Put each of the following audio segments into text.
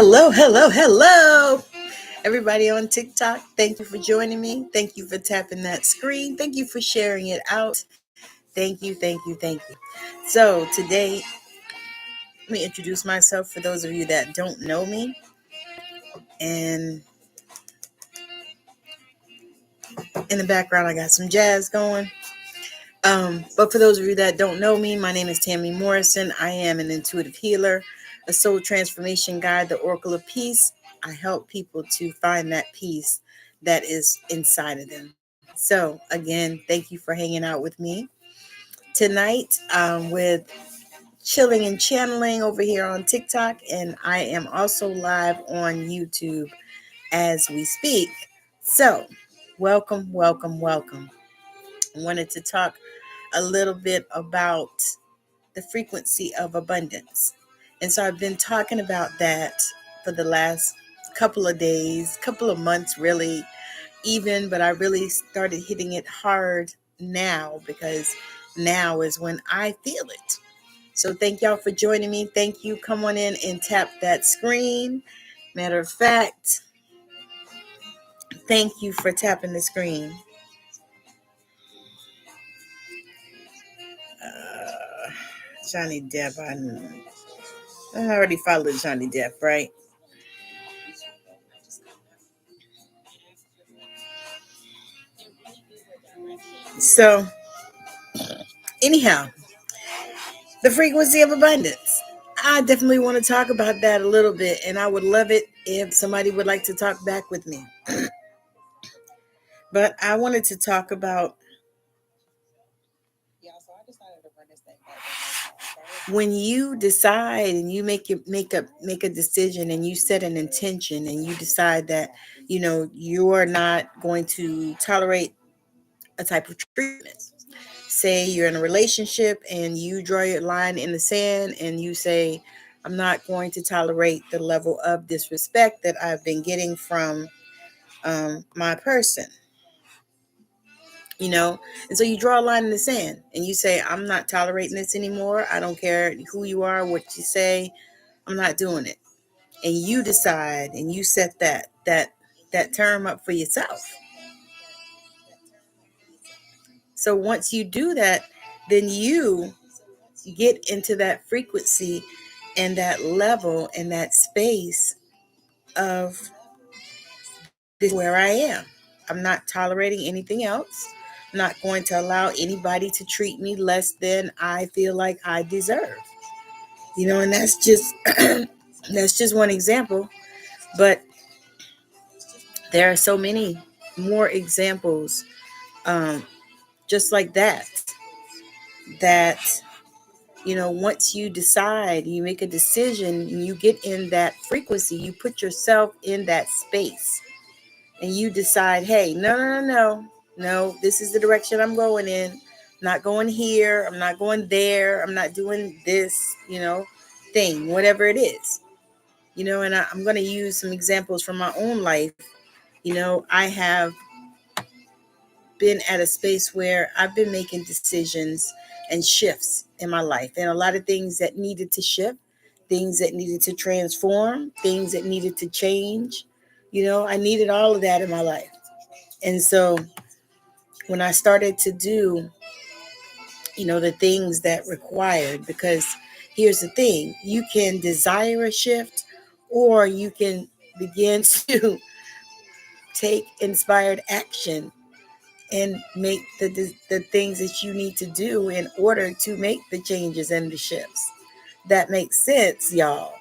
Hello, hello, hello. Everybody on TikTok, thank you for joining me. Thank you for tapping that screen. Thank you for sharing it out. Thank you, thank you, thank you. So today, let me introduce myself for those of you that don't know me. And in the background, I got some jazz going. But for those of you that don't know me, my name is Tammi Morrison. I am an intuitive healer, a soul transformation guide, the Oracle of Peace. I help people to find that peace that is inside of them. So again, thank you for hanging out with me tonight with Chilling and Channeling over here on TikTok. And I am also live on YouTube as we speak. So welcome, welcome, welcome. I wanted to talk a little bit about the frequency of abundance. And so I've been talking about that for the last couple of days, couple of months really even, but I really started hitting it hard now because now is when I feel it. So thank y'all for joining me. Thank you. Come on in and tap that screen. Matter of fact, thank you for tapping the screen. Johnny Depp, I already followed Johnny Depp, right? So anyhow, the frequency of abundance. I definitely want to talk about that a little bit, and I would love it if somebody would like to talk back with me. But I wanted to talk about when you decide and you make a decision and you set an intention and you decide that you are not going to tolerate a type of treatment. Say you're in a relationship and you draw your line in the sand and you say, I'm not going to tolerate the level of disrespect that I've been getting from my person, and so you draw a line in the sand and you say, I'm not tolerating this anymore. I don't care who you are, what you say, I'm not doing it. And you decide and you set that term up for yourself. So once you do that, then you get into that frequency and that level and that space of, this is where I am. I'm not tolerating anything else. I'm not going to allow anybody to treat me less than I feel like I deserve. And that's just that's just one example, but there are so many more examples just like that once you decide, you make a decision, and you get in that frequency, you put yourself in that space and you decide, hey, no, this is the direction I'm going in. I'm not going here. I'm not going there. I'm not doing this, thing, whatever it is, and I'm going to use some examples from my own life. I have been at a space where I've been making decisions and shifts in my life, and a lot of things that needed to shift, things that needed to transform, things that needed to change. I needed all of that in my life. And so when I started to do, the things that required, because here's the thing, you can desire a shift or you can begin to take inspired action and make the things that you need to do in order to make the changes and the shifts. That makes sense, y'all.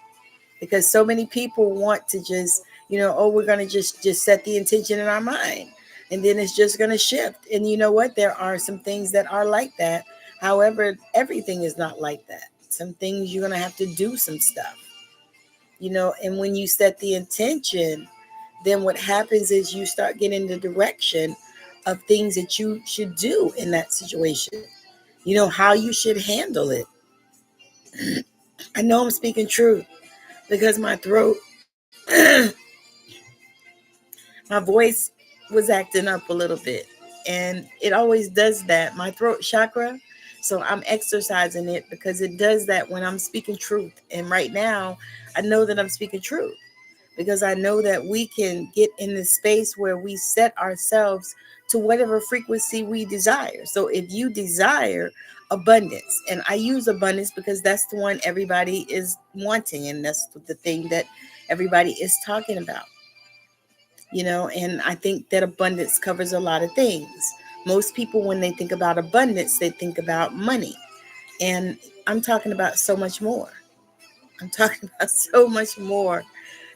Because so many people want to just, we're going to just set the intention in our mind and then it's just going to shift. And you know what? There are some things that are like that. However, everything is not like that. Some things you're going to have to do some stuff, and when you set the intention, then what happens is you start getting the direction of things that you should do in that situation, how you should handle it. I know I'm speaking truth because my throat, my voice was acting up a little bit, and it always does that. My throat chakra. So I'm exercising it because it does that when I'm speaking truth. And right now, I know that I'm speaking truth. because I know that we can get in this space where we set ourselves to whatever frequency we desire. So if you desire abundance, and I use abundance because that's the one everybody is wanting, and that's the thing that everybody is talking about, and I think that abundance covers a lot of things. Most people, when they think about abundance, they think about money. And I'm talking about so much more. I'm talking about so much more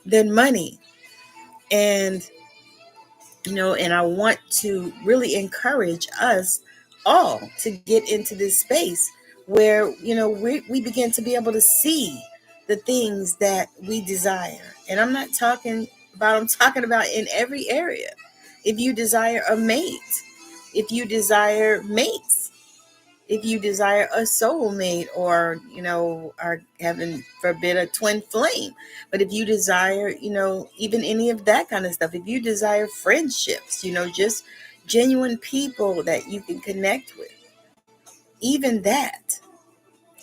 than money. And, and I want to really encourage us all to get into this space where, we begin to be able to see the things that we desire. And I'm talking about in every area. If you desire a mate, if you desire mates, if you desire a soulmate, or heaven forbid, a twin flame. But if you desire, even any of that kind of stuff, if you desire friendships, just genuine people that you can connect with, even that,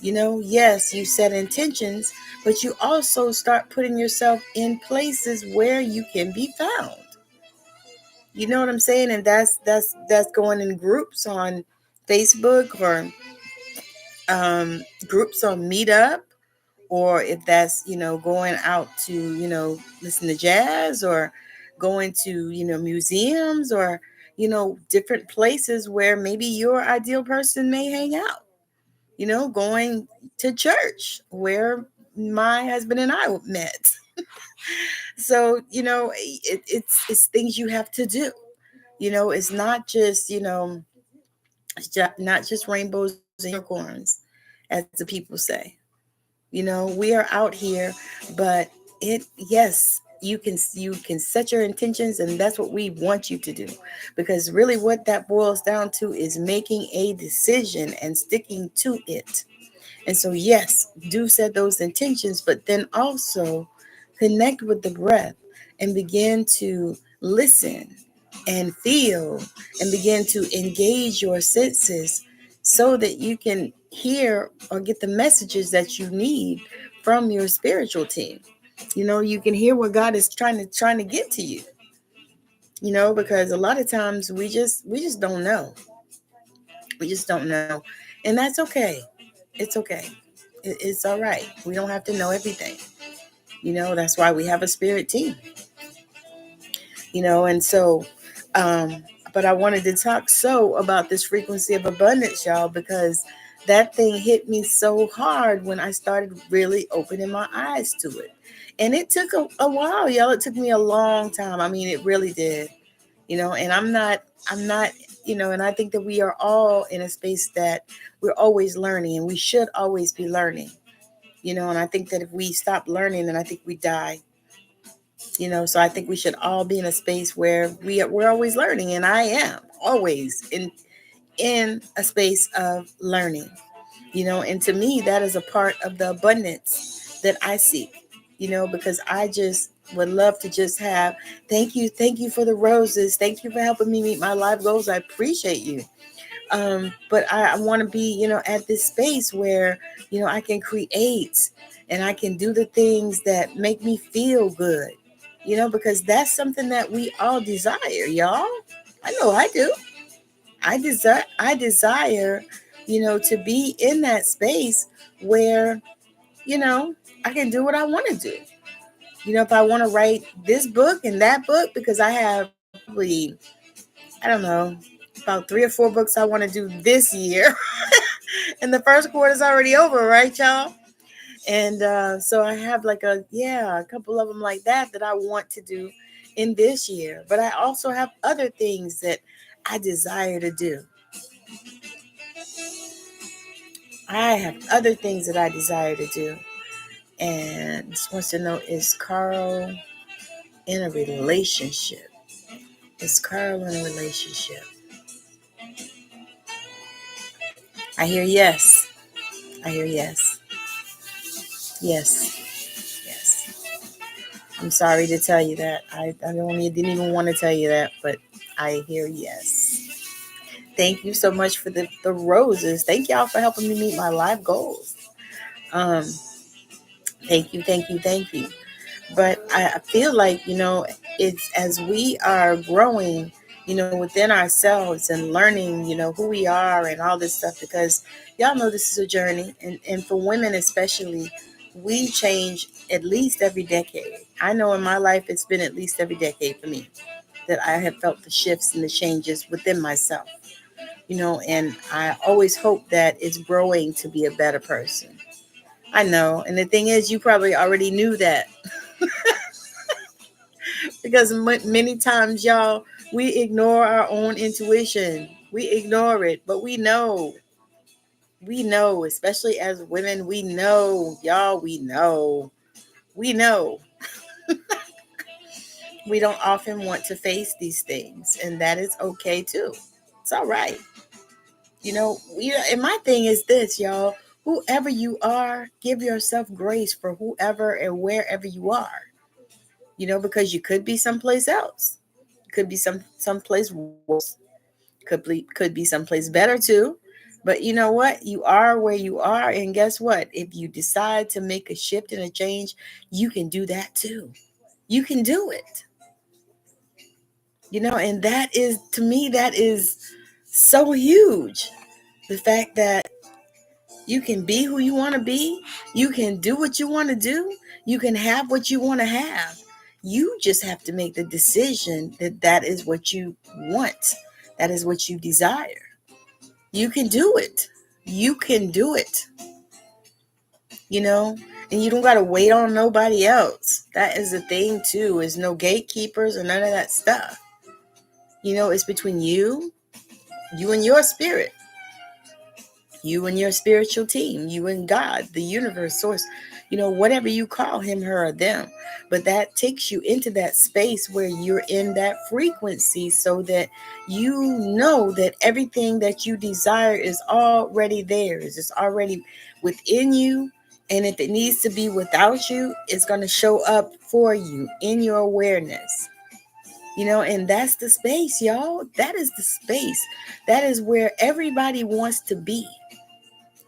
yes, you set intentions, but you also start putting yourself in places where you can be found. You know what I'm saying? And that's going in groups on Facebook, or groups on Meetup, or if that's, going out to, listen to jazz, or going to, museums, or, different places where maybe your ideal person may hang out, going to church where my husband and I met. So, it's things you have to do. It's not just, not just rainbows and unicorns, as the people say. We are out here, but yes, you can set your intentions, and that's what we want you to do. Because really what that boils down to is making a decision and sticking to it. And so, yes, do set those intentions, but then also connect with the breath and begin to listen and feel and begin to engage your senses so that you can hear or get the messages that you need from your spiritual team. You can hear what God is trying to get to you. Because a lot of times we just don't know. We just don't know. And that's okay. It's okay. It's all right. We don't have to know everything. That's why we have a spirit team. And so, but I wanted to talk about this frequency of abundance, y'all, because that thing hit me so hard when I started really opening my eyes to it. And it took a while, y'all. It took me a long time. I mean, it really did. And I'm not, and I think that we are all in a space that we're always learning, and we should always be learning. And I think that if we stop learning, then I think we die. So I think we should all be in a space where we're always learning, and I am always in a space of learning. And to me, that is a part of the abundance that I seek. Because I just would love to just have thank you for the roses, thank you for helping me meet my life goals. I appreciate you. But I want to be, at this space where, I can create and I can do the things that make me feel good, because that's something that we all desire, y'all. I know I do. I desire, to be in that space where, I can do what I want to do. If I want to write this book and that book, because I have probably, I don't know, about 3 or 4 books I want to do this year. And the first quarter is already over, right, y'all? And so I have a couple of them like that I want to do in this year. But I also have other things that I desire to do. I have other things that I desire to do. And just wants to know, is Carl in a relationship? Is Carl in a relationship? I hear yes. I hear yes. Yes. Yes. I'm sorry to tell you that. I didn't even want to tell you that, but I hear yes. Thank you so much for the roses. Thank y'all for helping me meet my life goals. Um, thank you. But I feel like, it's as we are growing, within ourselves and learning, who we are and all this stuff, because y'all know this is a journey. And for women especially, we change at least every decade. I know in my life it's been at least every decade for me that I have felt the shifts and the changes within myself, and I always hope that it's growing to be a better person. I know. And the thing is, you probably already knew that because many times, y'all, we ignore our own intuition. We ignore it, but we know, especially as women, we know, y'all, we know. We don't often want to face these things, and that is okay too. It's all right. And my thing is this, y'all, whoever you are, give yourself grace for whoever and wherever you are, because you could be someplace else. Could be someplace worse. Could be someplace better too. But you know what? You are where you are. And guess what? If you decide to make a shift and a change, you can do that too. You can do it. And that is, to me, that is so huge. The fact that you can be who you want to be. You can do what you want to do. You can have what you want to have. You just have to make the decision that that is what you want. That is what you desire. You can do it. You can do it. And you don't got to wait on nobody else. That is the thing too, is no gatekeepers or none of that stuff. It's between you and your spirit. You and your spiritual team, you and God, the universe, source, whatever you call him, her, or them. But that takes you into that space where you're in that frequency so that you know that everything that you desire is already there. It's already within you. And if it needs to be without you, it's going to show up for you in your awareness. And that's the space, y'all. That is the space. That is where everybody wants to be.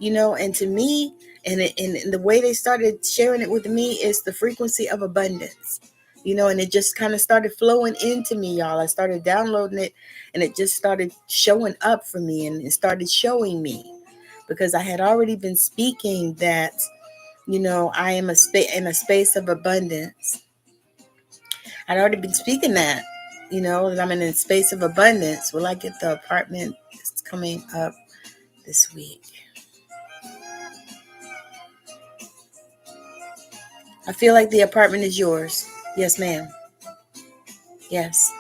And to me, and the way they started sharing it with me is the frequency of abundance, and it just kind of started flowing into me, y'all. I started downloading it and it just started showing up for me, and it started showing me because I had already been speaking that, I am in a space of abundance. I'd already been speaking that, that I'm in a space of abundance. Will I get the apartment that's coming up this week? I feel like the apartment is yours. Yes, ma'am. Yes.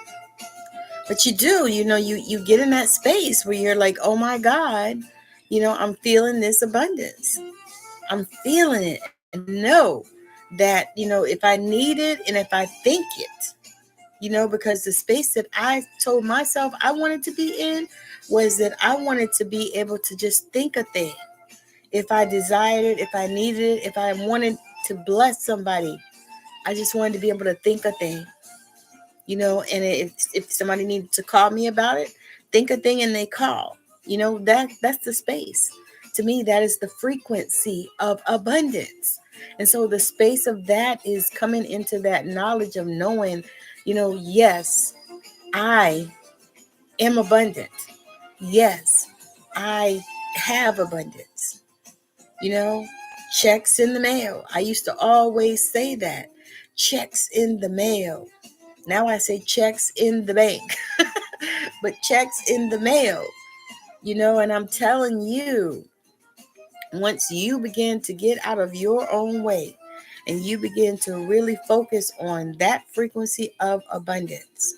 But you do, you get in that space where you're like, oh my God, I'm feeling this abundance. I'm feeling it. And know that, if I need it and if I think it, because the space that I told myself I wanted to be in was that I wanted to be able to just think a thing. If I desired it, if I needed it, if I wanted to bless somebody, I just wanted to be able to think a thing, and if somebody needed to call me about it, think a thing and they call, that's the space. To me, that is the frequency of abundance. And so the space of that is coming into that knowledge of knowing, yes, I am abundant. Yes, I have abundance. Checks in the mail. I used to always say that. Checks in the mail. Now I say checks in the bank. But checks in the mail. And I'm telling you, once you begin to get out of your own way and you begin to really focus on that frequency of abundance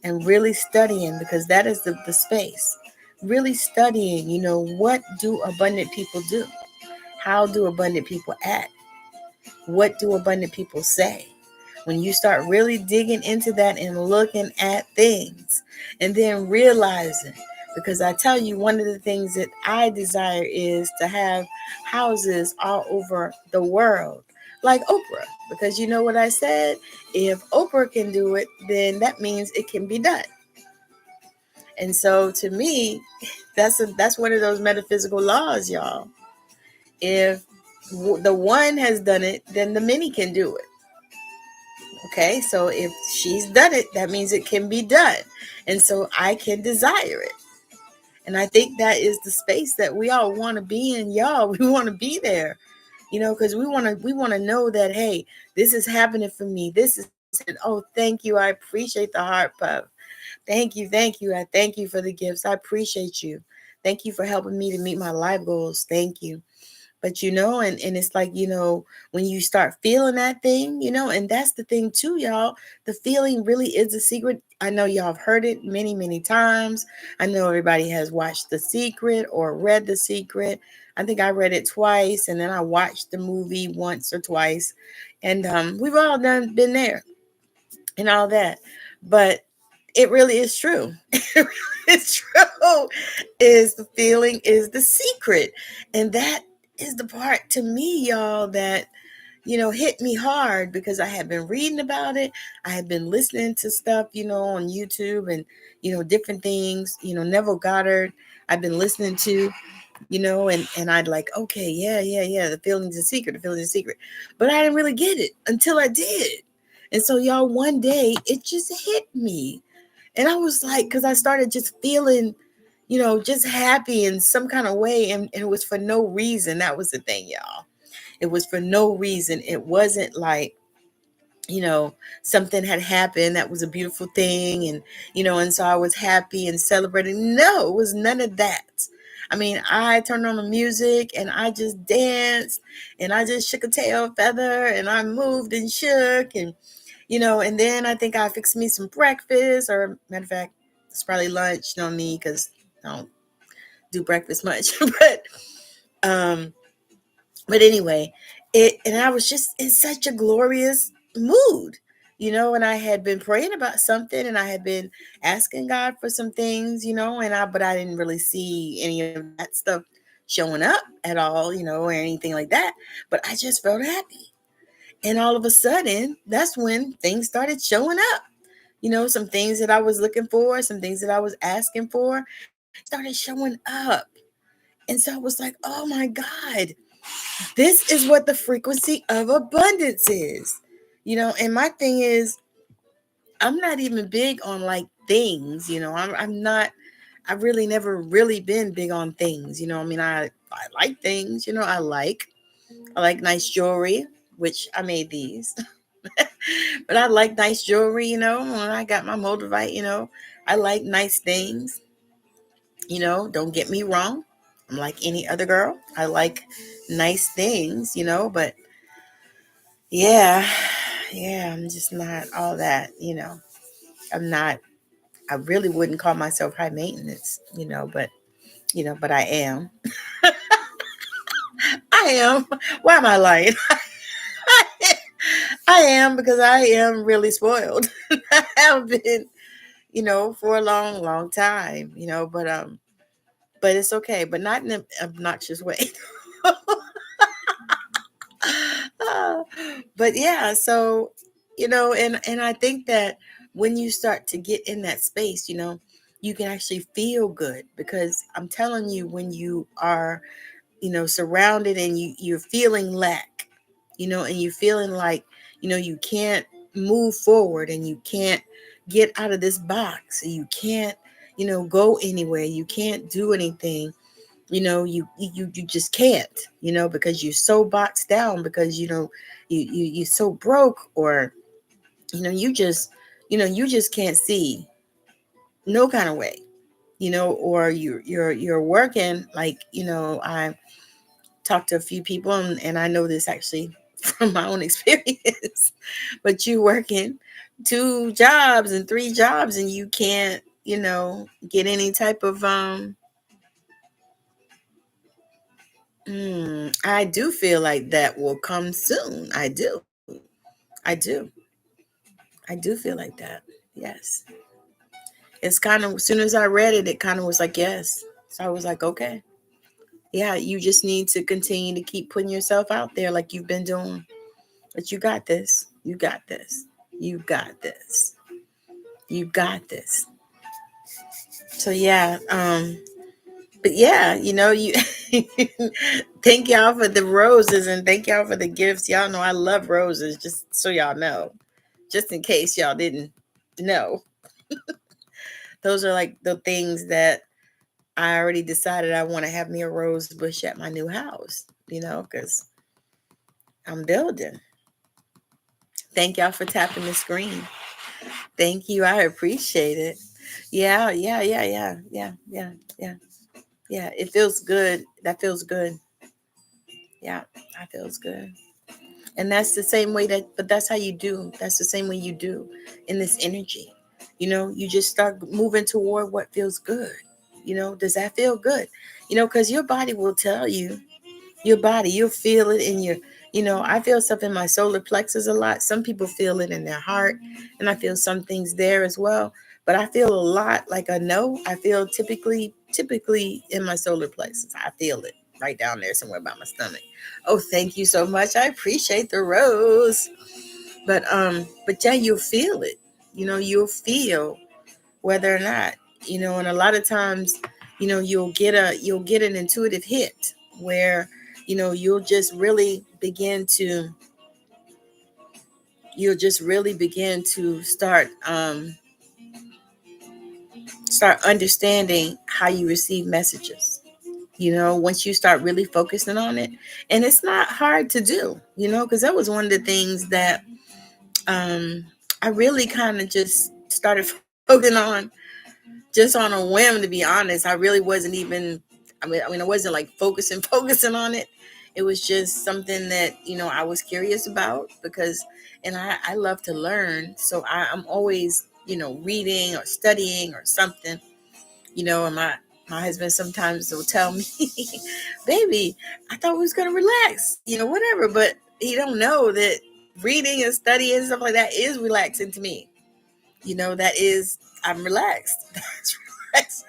and really studying, because that is the space, really studying, what do abundant people do? How do abundant people act? What do abundant people say? When you start really digging into that and looking at things and then realizing, because I tell you, one of the things that I desire is to have houses all over the world, like Oprah, because you know what I said? If Oprah can do it, then that means it can be done. And so to me, that's one of those metaphysical laws, y'all. If the one has done it, then the many can do it. Okay, so if she's done it, that means it can be done. And so I can desire it. And I think that is the space that we all want to be in, y'all. We want to be there, because we want to know that, hey, this is happening for me. This is happening. Oh, thank you. I appreciate the heart puff. Thank you, thank you. I thank you for the gifts. I appreciate you. Thank you for helping me to meet my life goals. Thank you. But and it's like, when you start feeling that thing, and that's the thing too, y'all. The feeling really is a secret. I know y'all have heard it many, many times. I know everybody has watched The Secret or read The Secret. I think I read it twice, and then I watched the movie once or twice. And we've all been there and all that. But it really is true. It's true. Is the feeling is the secret. And that is the part to me, y'all, that hit me hard, because I had been reading about it. I had been listening to stuff, on YouTube and, different things, Neville Goddard, I've been listening to, and I'd like, okay, yeah. The feeling's a secret. The feeling's a secret. But I didn't really get it until I did. And so, y'all, one day it just hit me. And I was like, because I started just feeling, just happy in some kind of way. And it was for no reason. That was the thing, y'all. It was for no reason. It wasn't like, something had happened that was a beautiful thing. And so I was happy and celebrating. No, it was none of that. I mean, I turned on the music and I just danced and I just shook a tail feather and I moved and shook and then I think I fixed me some breakfast, or matter of fact, it's probably lunch, me, because I don't do breakfast much. Um, but anyway, and I was just in such a glorious mood, and I had been praying about something and I had been asking God for some things, but I didn't really see any of that stuff showing up at all, or anything like that. But I just felt happy. And all of a sudden, that's when things started showing up. Some things that I was looking for, some things that I was asking for started showing up. And so I was like, oh my God, this is what the frequency of abundance is. And my thing is, I'm not even big on like things, I'm not, I've really never really been big on things, I mean, I like things, I like nice jewelry, which I made these. But I like nice jewelry, when I got my motivate, I like nice things, don't get me wrong. I'm like any other girl. I like nice things, but yeah, I'm just not all that, I'm not, I really wouldn't call myself high maintenance, but I am. I am. Why am I lying? I am, because I am really spoiled. I have been, for a long, long time, but it's okay, but not in an obnoxious way. But yeah, so, and I think that when you start to get in that space, you can actually feel good, because I'm telling you, when you are, surrounded and you're feeling lack, and you're feeling like, you can't move forward and you can't get out of this box, you can't, go anywhere, you can't do anything, you just can't, because you're so boxed down, because you're so broke, or you just can't see no kind of way, or you're working like, I talked to a few people, and I know this actually from my own experience, but you working 2 jobs and 3 jobs and you can't, get any type of I do feel like that will come soon. I do I do feel like that. Yes. It's kind of, as soon as I read it, it kind of was like, yes. So I was like, okay, yeah, you just need to continue to keep putting yourself out there like you've been doing. But you got this. You got this. You got this. You got this. So yeah, but yeah, you thank y'all for the roses and thank y'all for the gifts. Y'all know I love roses, just so y'all know. just in case y'all didn't know. Those are like the things that I already decided I want to have me a rose bush at my new house, because I'm building. Thank y'all for tapping the screen. Thank you. I appreciate it. Yeah. It feels good. That feels good. Yeah, that feels good. And that's the same way but that's how you do. That's the same way you do in this energy. You just start moving toward what feels good. Does that feel good? Because your body will tell you. Your body, you'll feel it in your, I feel stuff in my solar plexus a lot. Some people feel it in their heart, and I feel some things there as well. But I feel a lot like a no. I feel typically in my solar plexus. I feel it right down there somewhere by my stomach. Oh, thank you so much. I appreciate the rose. But yeah, you'll feel it. You'll feel whether or not, and a lot of times, you'll get an intuitive hit where, you'll just really begin to start understanding how you receive messages. Once you start really focusing on it, and it's not hard to do, because that was one of the things that I really kind of just started focusing on just on a whim, to be honest. I really wasn't even, I mean, I wasn't like focusing on it. It was just something that, I was curious about and I love to learn. So I'm always, reading or studying or something, and my husband sometimes will tell me, baby, I thought we was going to relax, whatever. But he don't know that reading and studying and stuff like that is relaxing to me. I'm relaxed. That's relaxing.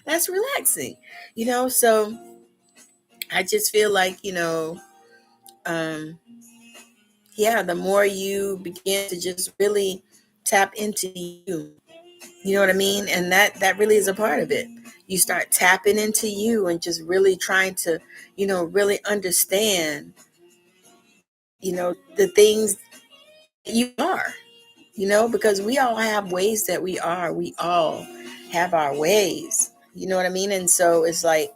That's relaxing. So I just feel like, the more you begin to just really tap into you, you know what I mean? And that really is a part of it. You start tapping into you and just really trying to, really understand, the things you are, because we all have ways that we are. We all have our ways. You know what I mean? And so it's like,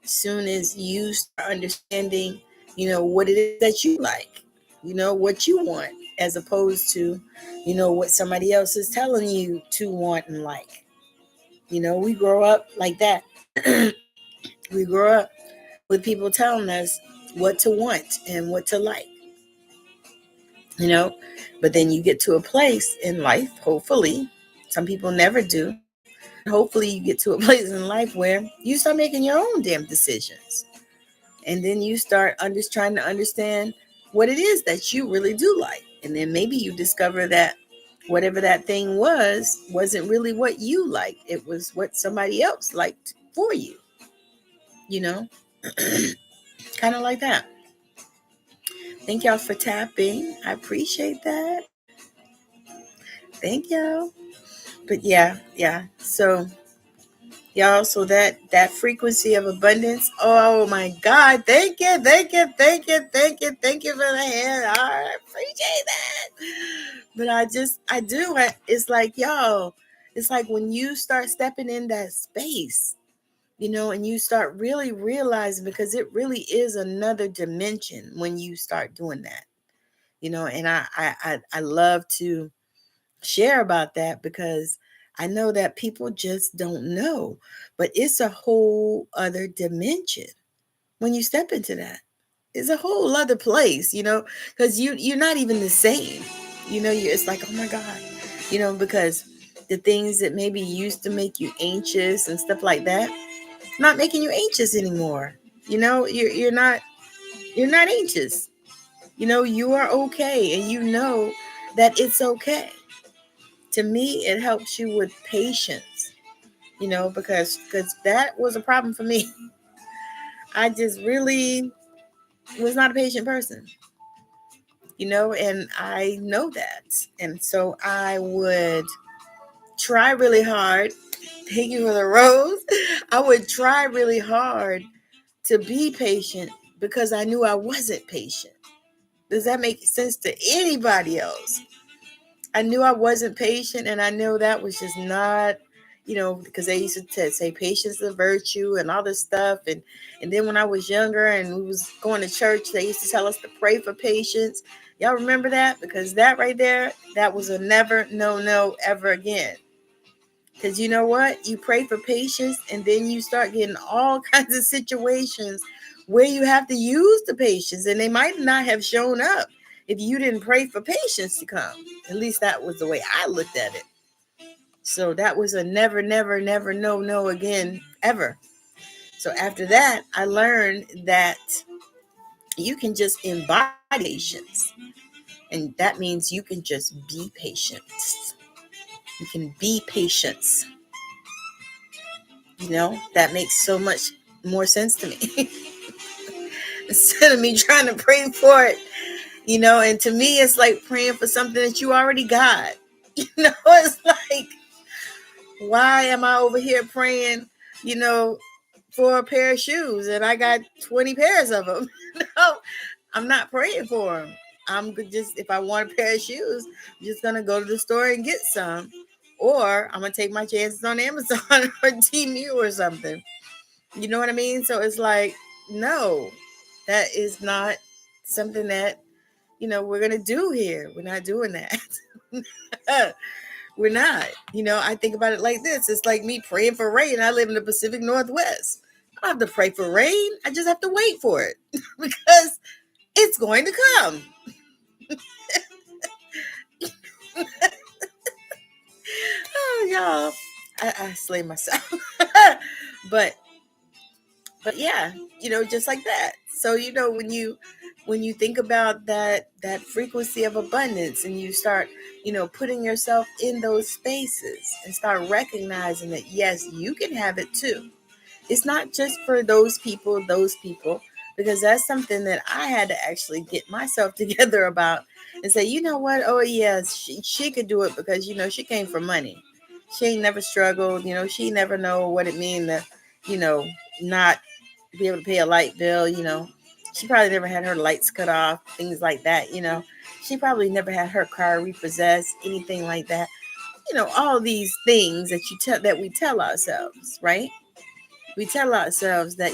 as soon as you start understanding, what it is that you like, what you want, as opposed to, what somebody else is telling you to want and like. We grow up like that. We grow up with people telling us what to want and what to like, but then you get to a place in life, hopefully, some people never do. Hopefully you get to a place in life where you start making your own damn decisions. And then you start trying to understand what it is that you really do like. And then maybe you discover that whatever that thing wasn't really what you liked. It was what somebody else liked for you, kind of like that. Thank y'all for tapping. I appreciate that. Thank y'all. But yeah. So y'all, so that frequency of abundance, oh my God, thank you for the hand. I appreciate that. But it's like, y'all, it's like when you start stepping in that space, and you start really realizing, because it really is another dimension when you start doing that, and I love to share about that, because I know that people just don't know, but it's a whole other dimension when you step into that. It's a whole other place, because you're not even the same. It's like, oh my God, because the things that maybe used to make you anxious and stuff like that, not making you anxious anymore. You're not anxious. You are okay, and that it's okay. To me, it helps you with patience, because that was a problem for me. I just really was not a patient person, and I know that. And so I would try really hard. Thank you for the rose. I would try really hard to be patient, because I knew I wasn't patient. Does that make sense to anybody else? I knew I wasn't patient, and I knew that was just not, because they used to say patience is a virtue and all this stuff. And then when I was younger and we was going to church, they used to tell us to pray for patience. Y'all remember that? Because that right there, that was a never, no, ever again. Because you know what? You pray for patience, and then you start getting all kinds of situations where you have to use the patience, and they might not have shown up if you didn't pray for patience to come. At least that was the way I looked at it. So that was a never, no again, ever. So after that, I learned that you can just embody patience. And that means you can just be patient. You can be patient. That makes so much more sense to me. Instead of me trying to pray for it, and to me, it's like praying for something that you already got. It's like, why am I over here praying, for a pair of shoes and I got 20 pairs of them? No, I'm not praying for them. If I want a pair of shoes, I'm just going to go to the store and get some. Or I'm going to take my chances on Amazon or Temu or something. You know what I mean? So it's like, no, that is not something that, we're going to do here. We're not doing that. We're not. I think about it like this. It's like me praying for rain. I live in the Pacific Northwest. I don't have to pray for rain. I just have to wait for it because it's going to come. Oh, y'all. I slay myself. but yeah, just like that. So, when you think about that frequency of abundance, and you start, putting yourself in those spaces and start recognizing that, yes, you can have it too. It's not just for those people, because that's something that I had to actually get myself together about and say, you know what? Oh, yes, she could do it because, she came from money. She ain't never struggled. She never know what it mean to, not be able to pay a light bill. She probably never had her lights cut off, things like that. She probably never had her car repossessed, anything like that. All these things that we tell ourselves, right? We tell ourselves that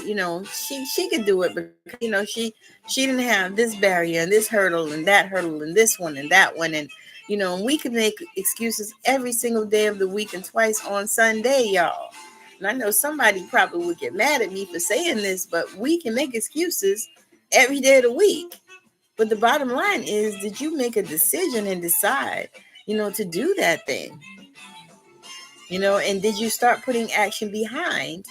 she could do it because she didn't have this barrier and this hurdle and this one and that one, and we can make excuses every single day of the week and twice on Sunday, y'all. And I know somebody probably would get mad at me for saying this, but we can make excuses every day of the week. But the bottom line is, did you make a decision and decide to do that thing? And did you start putting action behind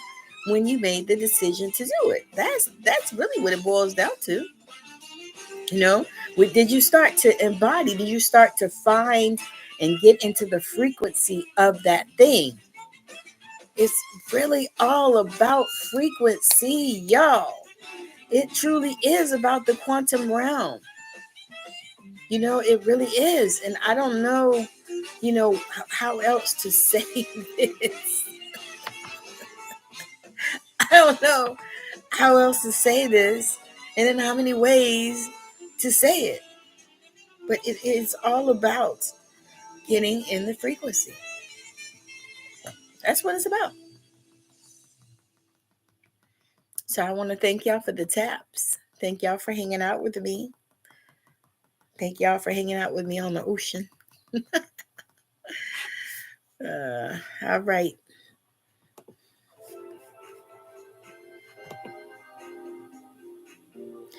when you made the decision to do it? That's really what it boils down to. Did you start to embody? Did you start to find and get into the frequency of that thing? It's really all about frequency, y'all. It truly is about the quantum realm. It really is. And I don't know, how else to say this. I don't know how else to say this and in how many ways to say it. But it is all about getting in the frequency. That's what it's about. So I want to thank y'all for the taps. Thank y'all for hanging out with me. Thank y'all for hanging out with me on the ocean. All right.